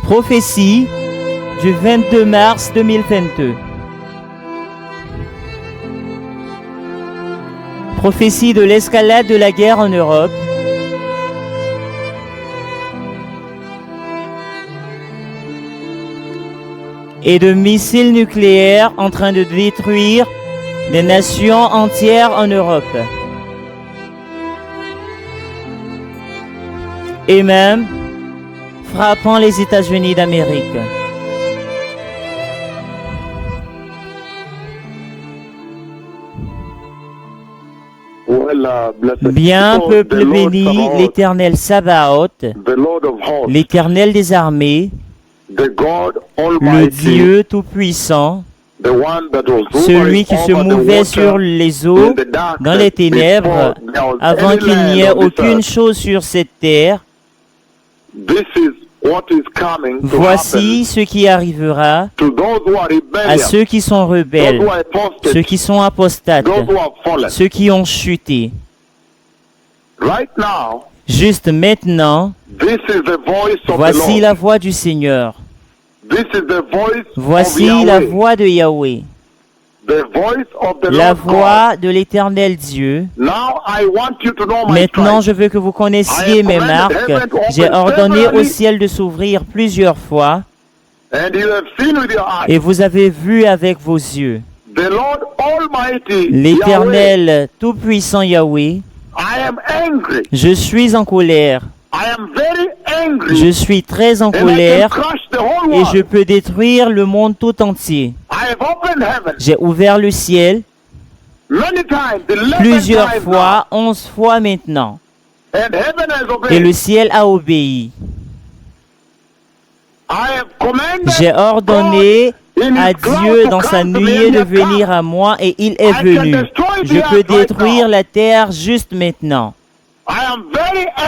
Prophétie du 22 mars 2022. Prophétie de l'escalade de la guerre en Europe. Et de missiles nucléaires en train de détruire des nations entières en Europe. Et même frappant les États-Unis d'Amérique. Bien, peuple béni, l'Éternel Sabaoth, l'Éternel des armées, le Dieu Tout-Puissant, celui qui se mouvait sur les eaux dans les ténèbres avant qu'il n'y ait aucune chose sur cette terre. Voici ce qui arrivera à ceux qui sont rebelles, ceux qui sont apostates, ceux qui ont chuté. Juste maintenant, voici la voix du Seigneur. Voici la voix de Yahweh. La voix de l'Éternel Dieu. Maintenant, je veux que vous connaissiez mes marques. J'ai ordonné au ciel de s'ouvrir plusieurs fois. Et vous avez vu avec vos yeux. L'Éternel Tout-Puissant Yahweh. Je suis en colère. Je suis très en colère et je peux détruire le monde tout entier. J'ai ouvert le ciel plusieurs fois, 11 fois maintenant. Et le ciel a obéi. J'ai ordonné à Dieu dans sa nuée de venir à moi et il est venu. Je peux détruire la terre juste maintenant.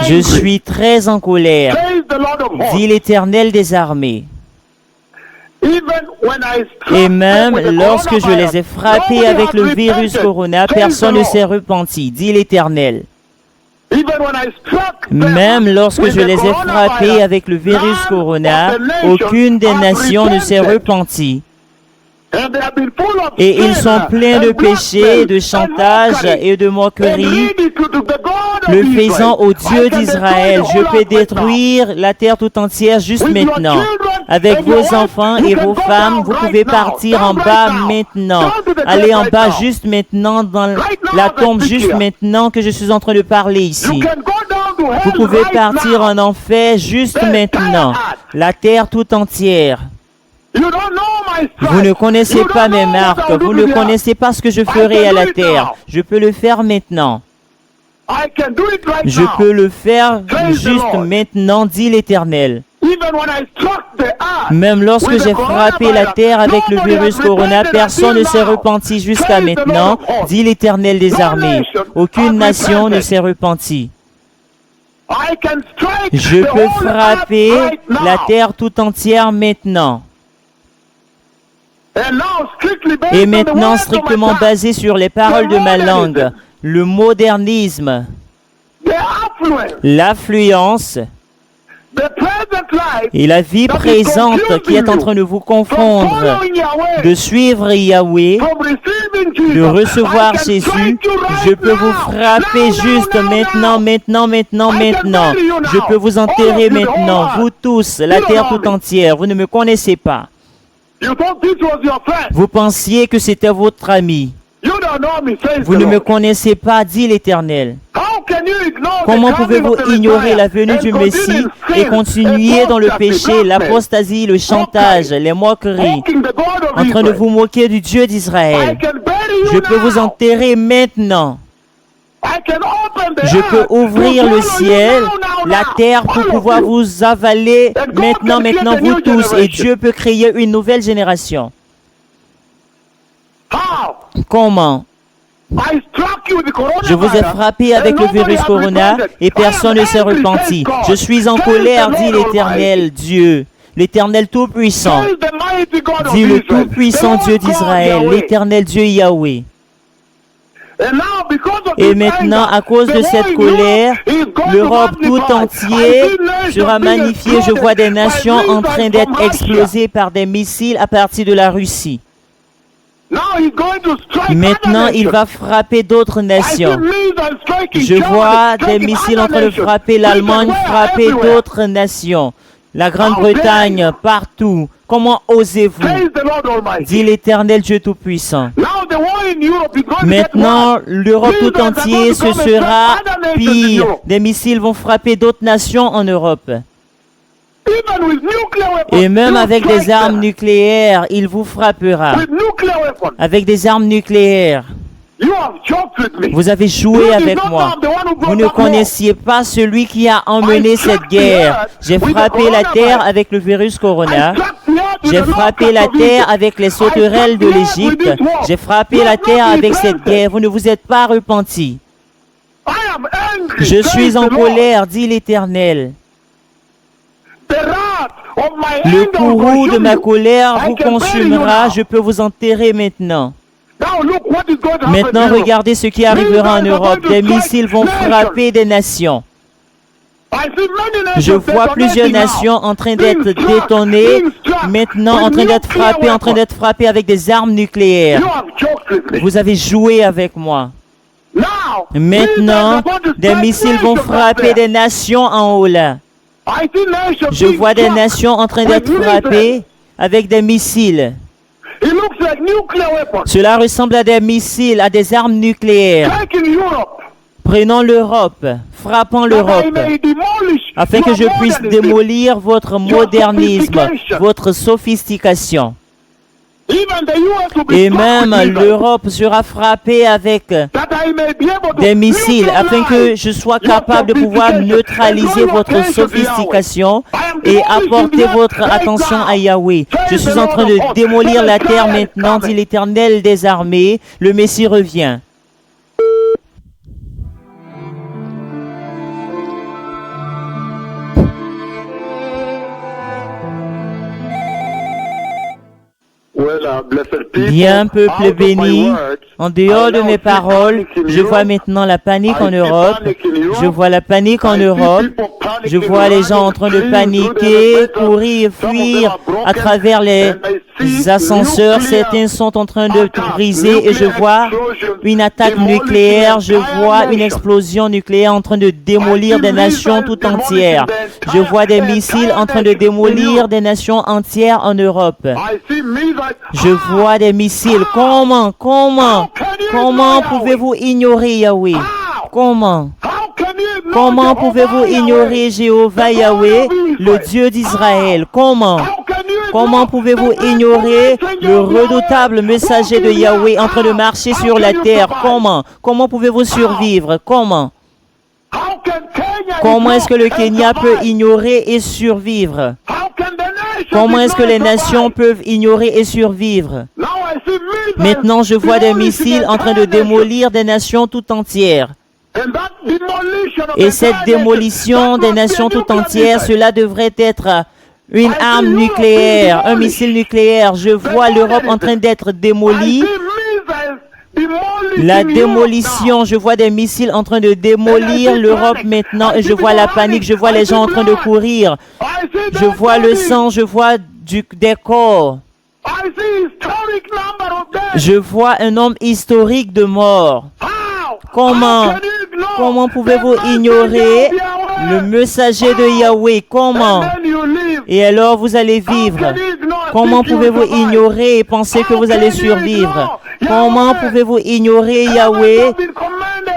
Je suis très en colère, dit l'Éternel des armées. Et même lorsque je les ai frappés avec le virus Corona, personne ne s'est repenti, dit l'Éternel. Même lorsque je les ai frappés avec le virus Corona, aucune des nations ne s'est repentie. Et ils sont pleins de péchés, de chantage et de moquerie, le faisant au Dieu d'Israël. Je peux détruire la terre tout entière juste maintenant. Avec vos enfants et vos femmes, vous pouvez partir en bas maintenant. Allez en bas juste maintenant, dans la tombe juste maintenant que je suis en train de parler ici. Vous pouvez partir en enfer juste maintenant. La terre tout entière. Vous ne connaissez pas mes marques, vous ne connaissez pas ce que je ferai à la terre. Je peux le faire maintenant. Je peux le faire juste maintenant, dit l'Éternel. Même lorsque j'ai frappé la terre avec le virus Corona, personne ne s'est repenti jusqu'à maintenant, dit l'Éternel des armées. Aucune nation ne s'est repentie. Je peux frapper la terre tout entière maintenant. Et maintenant, strictement basé sur les paroles de ma langue, le modernisme, l'affluence et la vie présente qui est en train de vous confondre, de suivre Yahweh, de recevoir Jésus, je peux vous frapper juste maintenant. Je peux vous enterrer maintenant, vous tous, la terre tout entière. Vous ne me connaissez pas. Vous pensiez que c'était votre ami. Vous ne me connaissez pas, dit l'Éternel. Comment pouvez-vous ignorer la venue du Messie et continuer dans le péché, l'apostasie, le chantage, les moqueries, en train de vous moquer du Dieu d'Israël? Je peux vous enterrer maintenant. Je peux ouvrir le ciel, la terre pour pouvoir vous avaler maintenant, vous tous. Et Dieu peut créer une nouvelle génération. Comment? Je vous ai frappé avec le virus Corona et personne ne s'est repenti. Je suis en colère, dit l'Éternel Dieu, l'Éternel Tout-Puissant, dit le Tout-Puissant Dieu d'Israël, l'Éternel Dieu Yahweh. Et maintenant, à cause de cette colère, l'Europe tout entière sera magnifiée. Je vois des nations en train d'être explosées par des missiles à partir de la Russie. Maintenant, il va frapper d'autres nations. Je vois des missiles en train de frapper l'Allemagne, frapper d'autres nations. La Grande-Bretagne, partout. Comment osez-vous? Dit l'Éternel Dieu Tout-Puissant. Maintenant, l'Europe tout entière, ce sera pire. Des missiles vont frapper d'autres nations en Europe. Et même avec des armes nucléaires, il vous frappera. Avec des armes nucléaires. Vous avez joué avec moi. Vous ne connaissiez pas celui qui a emmené cette guerre. J'ai frappé la terre avec le virus Corona. J'ai frappé la terre avec les sauterelles de l'Égypte. J'ai frappé la terre avec cette guerre. Vous ne vous êtes pas repentis. Je suis en colère, dit l'Éternel. Le courroux de ma colère vous consumera. Je peux vous enterrer maintenant. Maintenant, regardez ce qui arrivera en Europe. Des missiles vont frapper des nations. Je vois plusieurs nations en train d'être détonnées, maintenant en train d'être frappées avec des armes nucléaires. Vous avez joué avec moi. Maintenant, des missiles vont frapper des nations en haut là. Je vois des nations en train d'être frappées avec des missiles. Cela ressemble à des missiles, à des armes nucléaires. Prenons l'Europe, frappons l'Europe, afin que je puisse démolir votre modernisme, votre sophistication. Et même l'Europe sera frappée avec des missiles, afin que je sois capable de pouvoir neutraliser votre sophistication et apporter votre attention à Yahweh. Je suis en train de démolir la terre maintenant, dit l'Éternel des armées. Le Messie revient. Bien, peuple béni, en dehors de mes paroles, je vois maintenant la panique en Europe. Je vois la panique en Europe. Je vois les gens en train de paniquer, courir, fuir à travers les ascenseurs. Certains sont en train de briser et je vois une attaque nucléaire. Je vois une explosion nucléaire en train de démolir des nations tout entières. Je vois des missiles en train de démolir des nations entières en Europe. Je vois des missiles. Comment pouvez-vous ignorer Yahweh? Comment pouvez-vous ignorer Jéhovah Yahweh, le Dieu d'Israël? Comment pouvez-vous ignorer le redoutable messager de Yahweh en train de marcher sur la terre? Comment pouvez-vous survivre? Comment est-ce que le Kenya peut ignorer et survivre? Comment est-ce que les nations peuvent ignorer et survivre? Maintenant, je vois des missiles en train de démolir des nations tout entières. Et cette démolition des nations tout entières, cela devrait être une arme nucléaire, un missile nucléaire. Je vois l'Europe en train d'être démolie. La démolition, je vois des missiles en train de démolir l'Europe maintenant et je vois la panique, je vois les gens en train de courir. Je vois le sang, je vois des corps. Je vois un nombre historique de morts. Comment pouvez-vous ignorer le messager de Yahweh? Comment? Et alors vous allez vivre. Comment pouvez-vous ignorer et penser que vous allez survivre? Comment pouvez-vous ignorer Yahweh?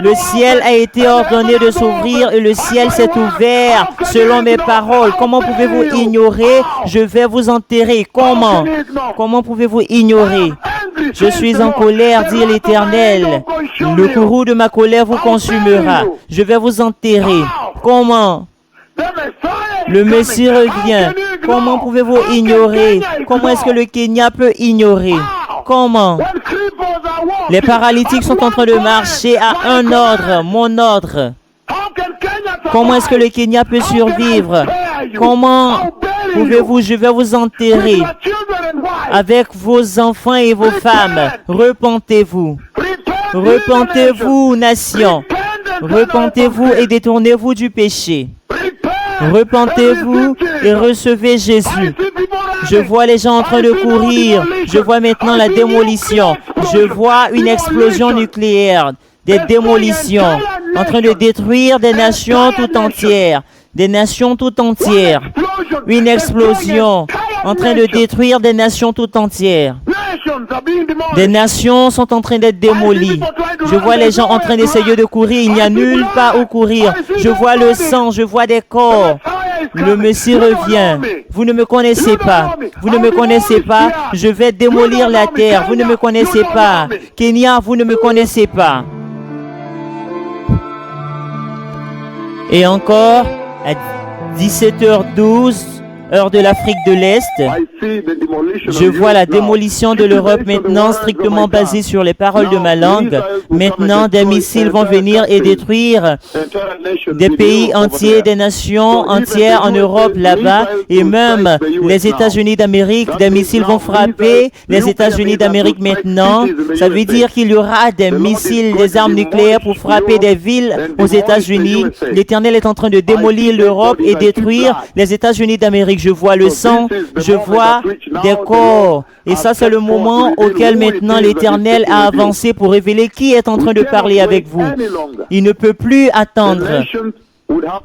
Le ciel a été ordonné de s'ouvrir et le ciel s'est ouvert selon mes paroles. Comment pouvez-vous ignorer? Je vais vous enterrer. Comment pouvez-vous ignorer? Je suis en colère, dit l'Éternel. Le courroux de ma colère vous consumera. Je vais vous enterrer. Comment? Le Messie revient. Comment pouvez-vous ignorer? Comment est-ce que le Kenya peut ignorer? Comment? Les paralytiques sont en train de marcher à un ordre, mon ordre. Comment est-ce que le Kenya peut survivre? Comment pouvez-vous? Je vais vous enterrer avec vos enfants et vos femmes. Repentez-vous. Repentez-vous, nation. Repentez-vous et détournez-vous du péché. Repentez-vous et recevez Jésus. Je vois les gens en train de courir. Je vois maintenant la démolition. Je vois une explosion nucléaire, des démolitions, en train de détruire des nations tout entières. Des nations tout entières. Une explosion en train de détruire des nations tout entières. Des nations sont en train d'être démolies. Je vois les gens en train d'essayer de courir. Il n'y a nulle part où courir. Je vois le sang, je vois des corps. Le Messie revient. Vous ne me connaissez pas. Vous ne me connaissez pas. Je vais démolir la terre. Vous ne me connaissez pas. Kenya, vous ne me connaissez pas. Et encore, à 17h12, heure de l'Afrique de l'Est, je vois la démolition de l'Europe maintenant strictement basée sur les paroles de ma langue. Maintenant, des missiles vont venir et détruire des pays entiers, des nations entières en Europe là-bas, et même les États-Unis d'Amérique. Des missiles vont frapper les États-Unis d'Amérique maintenant. Ça veut dire qu'il y aura des missiles, des armes nucléaires pour frapper des villes aux États-Unis. L'Éternel est en train de démolir l'Europe et détruire les États-Unis d'Amérique. Je vois le sang, je vois des corps. Et ça, c'est le moment auquel maintenant l'Éternel a avancé pour révéler qui est en train de parler avec vous. Il ne peut plus attendre.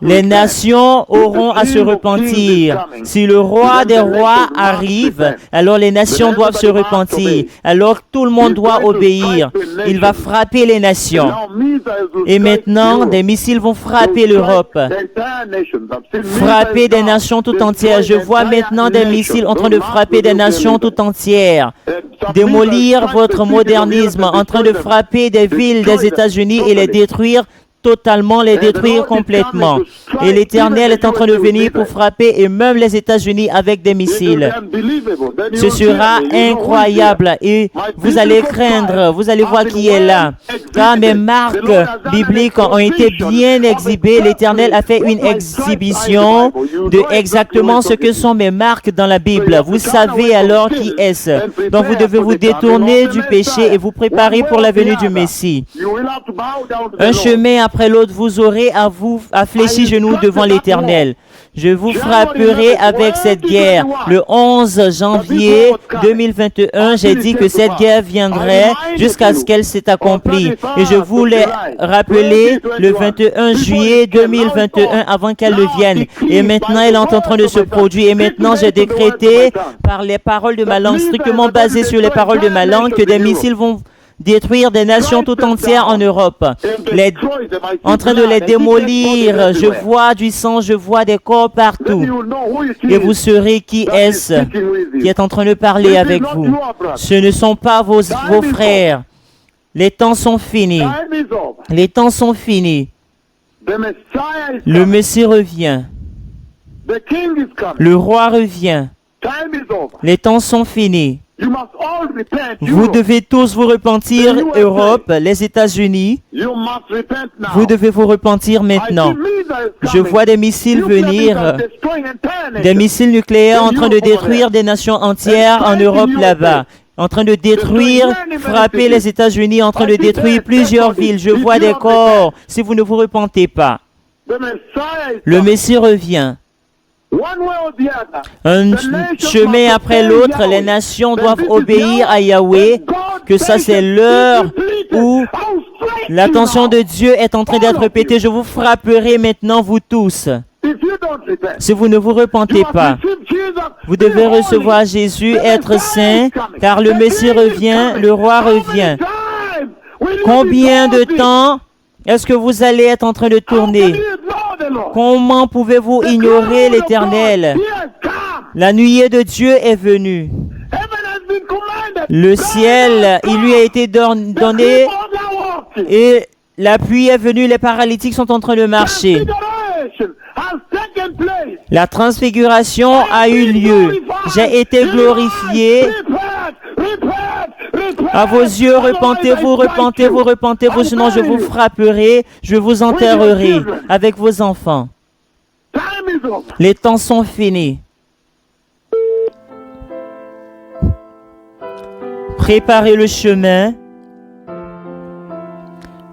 Les nations auront à se repentir. Si le roi des rois arrive, alors les nations doivent se repentir. Alors tout le monde doit obéir. Il va frapper les nations. Et maintenant, des missiles vont frapper l'Europe. Frapper des nations tout entières. Je vois maintenant des missiles en train de frapper des nations tout entières. Démolir votre modernisme, en train de frapper des villes des États-Unis et les détruire totalement, les détruire complètement. Et l'Éternel est en train de venir pour frapper et même les États-Unis avec des missiles. Ce sera incroyable et vous allez craindre, vous allez voir qui est là. Car mes marques bibliques ont été bien exhibées. L'Éternel a fait une exhibition de exactement ce que sont mes marques dans la Bible. Vous savez alors qui est-ce. Donc vous devez vous détourner du péché et vous préparer pour la venue du Messie. Un chemin après l'autre, vous aurez à fléchir genoux devant l'Éternel. Je vous frapperai avec cette guerre. Le 11 janvier 2021, j'ai dit que cette guerre viendrait jusqu'à ce qu'elle s'est accomplie. Et je voulais rappeler le 21 juillet 2021 avant qu'elle ne vienne. Et maintenant, elle est en train de se produire. Et maintenant, j'ai décrété par les paroles de ma langue, strictement basées sur les paroles de ma langue, que des missiles vont détruire des nations tout entières en Europe, en train de les démolir. Je vois du sang, je vois des corps partout. Et vous saurez qui est-ce qui est en train de parler avec vous. Ce ne sont pas vos frères. Les temps sont finis. Les temps sont finis. Le Messie revient. Le roi revient. Les temps sont finis. Vous devez tous vous repentir, Europe, les États-Unis. Vous devez vous repentir maintenant. Je vois des missiles venir, des missiles nucléaires en train de détruire des nations entières en Europe là-bas. En train de détruire, frapper les États-Unis, en train de détruire plusieurs villes. Je vois des corps si vous ne vous repentez pas. Le Messie revient. Un chemin après l'autre, les nations doivent obéir à Yahweh, que ça c'est l'heure où l'attention de Dieu est en train d'être répétée. Je vous frapperai maintenant, vous tous. Si vous ne vous repentez pas, vous devez recevoir Jésus, être saint, car le Messie revient, le roi revient. Combien de temps est-ce que vous allez être en train de tourner? Comment pouvez-vous ignorer l'Éternel? La nuée de Dieu est venue. Le ciel, il lui a été donné et la pluie est venue. Les paralytiques sont en train de marcher. La transfiguration a eu lieu. J'ai été glorifié. À vos yeux, repentez-vous, repentez-vous, repentez-vous, sinon je vous frapperai, je vous enterrerai avec vos enfants. Les temps sont finis. Préparez le chemin.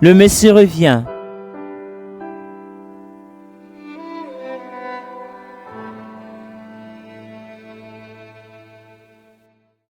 Le Messie revient.